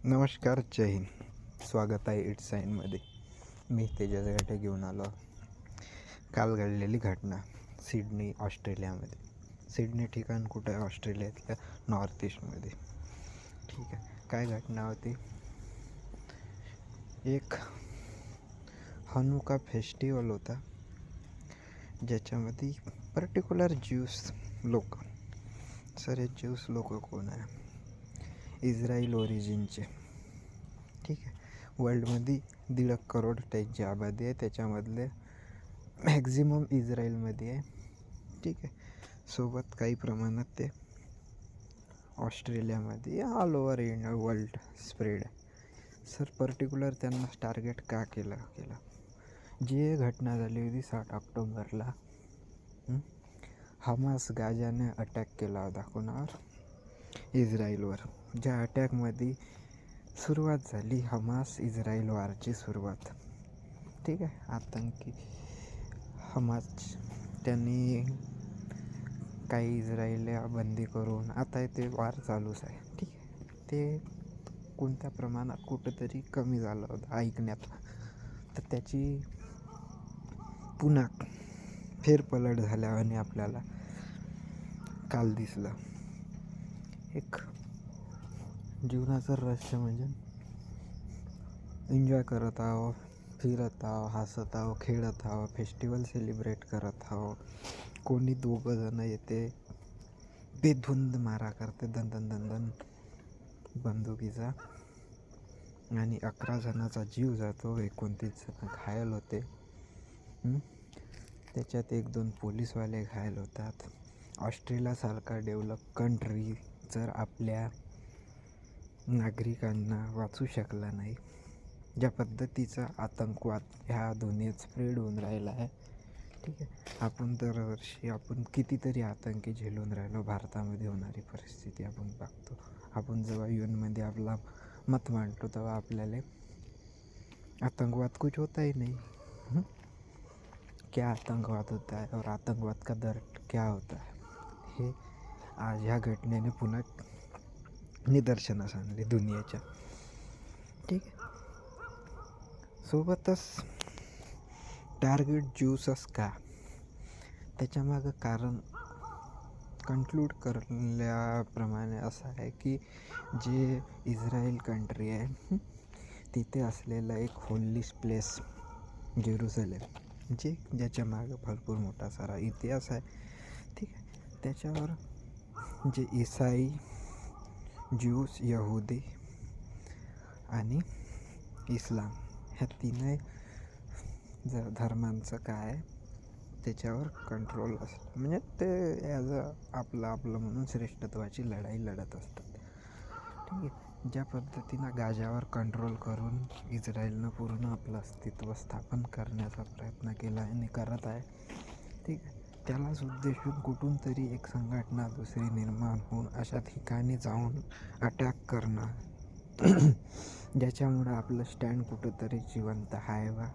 नमस्कार, जय हिंद. स्वागत आहे इट्स साईनमध्ये. मी तेजस गाठे घेऊन आलो. काल घडलेली घटना सिडनी, ऑस्ट्रेलियामध्ये. सिडनी ठिकाण कुठं आहे? ऑस्ट्रेलियातल्या नॉर्थ ईस्टमध्ये. ठीक आहे. काय घटना होती? एक हनुका फेस्टिवल होता, ज्याच्यामध्ये पर्टिक्युलर ज्यूस लोक. सर, हे ज्यूस लोक कोण आहे? इस्राईल ओरिजिनचे. ठीक आहे. वर्ल्डमध्ये 1.5 करोड त्यांची आबादी आहे, त्याच्यामधले मॅक्झिमम इस्राईलमध्ये आहे. ठीक आहे. सोबत काही प्रमाणात ते ऑस्ट्रेलियामध्ये, all over India world spread आहे. सर, पर्टिक्युलर त्यांना टार्गेट का केलं? जी घटना झाली होती 7 ऑक्टोबरला, हमास गाजाने अटॅक केला होता कोणावर? इस्राईलवर. ज्या अटॅकमध्ये सुरुवात झाली हमास इस्राईल वारची सुरुवात. ठीक आहे. आतंकी हमास त्यांनी काही इस्राईलला बंदी करून आता ते वार चालूच आहे. ठीक आहे. ते कोणत्या प्रमाणात कुठंतरी कमी झालं होतं ऐकण्यात, तर त्याची पुन्हा फेरपलट झाल्याने आपल्याला काल दिसलं. एक जीवनाचं रहस्य म्हणजे एन्जॉय करत आहो, फिरत आहो, हसत आहो, खेळत आहो, फेस्टिवल सेलिब्रेट करत आहो. कोणी 2 जण येते, बेधुंद मारा करते, दन बंदुकीचा, आणि 11 जणाचा जीव जातो, 29 जण घायल होते. त्याच्यात 1-2 पोलीसवाले घायल होतात. ऑस्ट्रेलियासारखा डेव्हलप कंट्री जर आपल्या नागरिकांना वाचू शकला नाही, ज्या पद्धतीचा आतंकवाद ह्या दुनियेत स्प्रेड होऊन राहिला आहे. ठीक आहे. आपण दरवर्षी कितीतरी आतंकी झेलून राहिलो. भारतामध्ये होणारी परिस्थिती आपण बघतो. आपण जेव्हा UN आपला मत मांडतो तेव्हा आपल्याला आतंकवाद कुछ होता ही नहीं. क्या आतंकवाद होता है और आतंकवाद का दर क्या होता है, हे आज ह्या घटनेने पुन्हा निदर्शनास आणले दुनियेच्या. ठीक आहे. सोबतच टार्गेट ज्यूसच का? त्याच्यामागं कारण कन्क्लूड करल्याप्रमाणे असं आहे की जे इस्राईल कंट्री आहे, तिथे असलेला एक होली प्लेस जेरुसलेम, ज्याच्या मागं भरपूर मोठा सारा इतिहास आहे. ठीक आहे. त्याच्यावर जे ईसाई, ज्यूस, यहुदी आणि इस्लाम ह्या तीनही धर्मांचं काय आहे, त्याच्यावर कंट्रोल असतं. म्हणजे ते ॲज आपलं म्हणून श्रेष्ठत्वाची लढाई लढत असतात. ठीक आहे. ज्या पद्धतीनं गाजावर कंट्रोल करून इस्राईलनं पूर्ण आपलं अस्तित्व स्थापन करण्याचा प्रयत्न केला आणि करत आहे. ठीक आहे. त्यालाच उद्देशून कुठून तरी एक संघटना दुसरी निर्माण होऊन अशा ठिकाणी जाऊन अटॅक करणं, ज्याच्यामुळं आपलं स्टँड कुठंतरी जिवंत आहे वा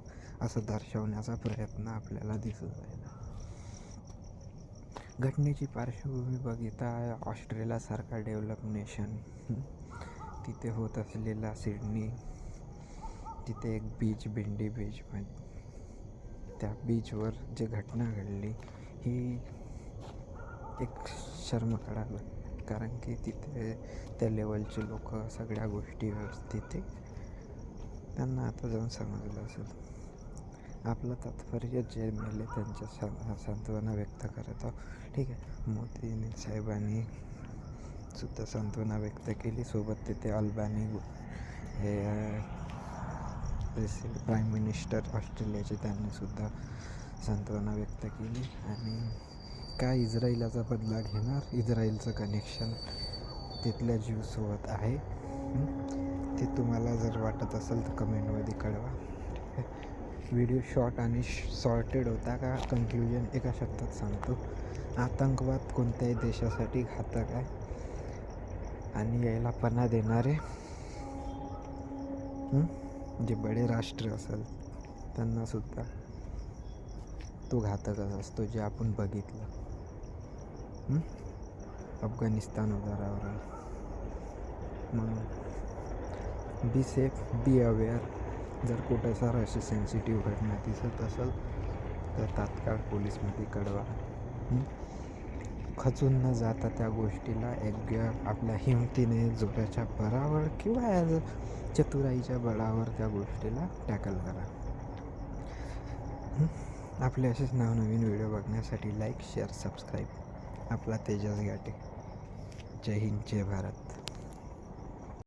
असं दर्शवण्याचा प्रयत्न आपल्याला दिसत आहे. घटनेची पार्श्वभूमी बघिता ऑस्ट्रेलियासारखा डेव्हलप नेशन, तिथे होत असलेला सिडनी, तिथे एक बीच, बिंडी बीच, त्या बीचवर जे घटना घडली ही एक शर्म काढायला, कारण की तिथे त्या लेवलचे लोक सगळ्या गोष्टी व्यवस्थित त्यांना आता जाऊन समजलं असेल. आपलं तात्पर्य जे मेले त्यांच्या सांत्वना व्यक्त करत आहोत. ठीक आहे. मोदी साहेबांनी सुद्धा सांत्वना व्यक्त केली. सोबत तिथे अल्बानी हे प्राईम मिनिस्टर ऑस्ट्रेलियाचे, त्यांनी सुद्धा सांत्वना व्यक्त केली. आणि काय इस्राईलचा बदला घेणार? इस्राईलचं कनेक्शन तिथल्या जीवसोबत आहे. ते तुम्हाला जर वाटत असेल तर कमेंटमध्ये कळवा. व्हिडिओ शॉर्ट आणि सॉर्टेड होता का? कन्क्ल्युजन एका शब्दात सांगतो, आतंकवाद कोणत्याही देशासाठी घातक आहे आणि यायला पणा देणारे जे बडे राष्ट्र असेल त्यांनासुद्धा तो घातकच असतो, जे आपण बघितलं अफगाणिस्तान उदाहरणावरून. म्हणून बी सेफ, बी अवेअर. जर कुठं सर अशी सेन्सिटिव्ह घटना दिसत असेल तर तात्काळ पोलीसमध्ये कळवा. खचून न जाता त्या गोष्टीला योग्य आपल्या हिमतीने, जोराच्या बळावर किंवा ॲज चतुराईच्या बळावर त्या गोष्टीला टॅकल करा. आपले असेच नवनवीन व्हिडिओ बघण्यासाठी लाईक, शेअर, सबस्क्राईब. आपला तेजस घाटे. जय हिंद, जय भारत.